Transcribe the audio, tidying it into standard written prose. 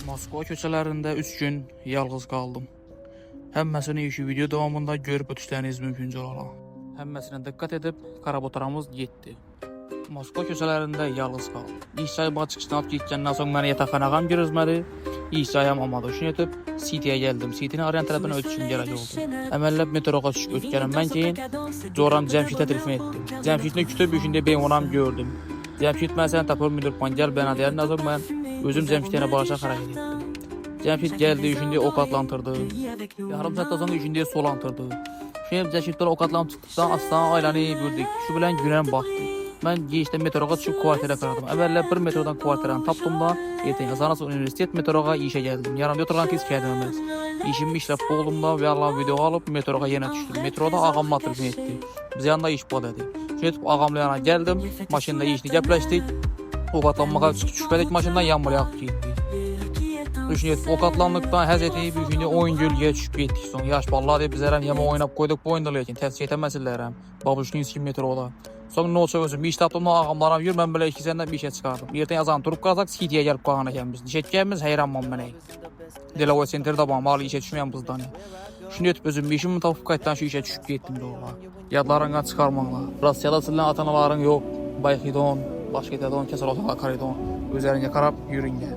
Moskva köçələrində 3 gün yalğız qaldım. Həmməsini işi video davamında görüb ötüşləriniz mümkün olar. Həmməsinə diqqət edib karabotaramız getdi. Moskva köçələrində yalğız qaldım. İş çayı çıxışdan alıp getdikəndən sonra məni yataqxanağam girmədi. İş çayım olmadı. Üçün etib City'yə gəldim. City'nin arayan tərəfinə ötüşüm gərək oldu. Əməlləb metroğa düşüb ötkənim. Mən keyin Coran Cəmşidə telefon etdim. Cəmşidini kütüb üçündə ben onam gördüm. Cəmşid mən səni tapır müdür pancar bana deyər. Nazım mən özüm Cəmşidlə barışa hərəkət etdim. Cəmşid gəldi üçündə ok atlantırdı. Yarım saat sonra üçündə solantırdı. Şimdi Cəmşidlər ok atlantıqdan aslan aylanı gördük. Şu bilən günəm batdı. Mən geçdə metroğa düşüb kvartirə qaradım. Əvvəllər bir metrodan kvartirəni tapdım da, ertəyə Zanası Universitet metroğa işə gəldim. Yanımda oturan kız kədəməz. İşimi işləb boğdum da və Allah video alıb metroğa yenə düşdüm. Metroda ağam telefon etdi. Biz yanında iş bad dedi. Şimdi ağamla yana gəldim, maşında işini gəpləşdik. Ok atlanmağa düşmədik maşından yanmır yaxıb getdik. Düşünüyoruz ok atlandıqdan həz etdik, bir günde oyun gölgəyə düşüb getdik. Son yaş ballar deyib bizlərəm yama oynab qoyduq bu oyunda lakin təvsiyə etməsillərəm. Babuşkin 2 metroda. Sonra ne olsa özüm bir iş tapdım da ağamlarım yürü mən belə 2 səndən bir şey çıxardım. Yerdən yazan durub qalsaq City'yə gəlib qalana gəlmişdik. Şetkəmiz heyranmam mənə. Delovoy Center'da bağlı işə düşməyən bızdan. Şimdi ötüb özüm bir işimi tapıb qayıtdan şu işə düşüb getdim doğru. Yadlarından çıxarmaqla. Rusiyada silən atanaların yok. Bayxidon, Başketadon, Kesalotala, Karidon. Üzərinə qarab yürüngə.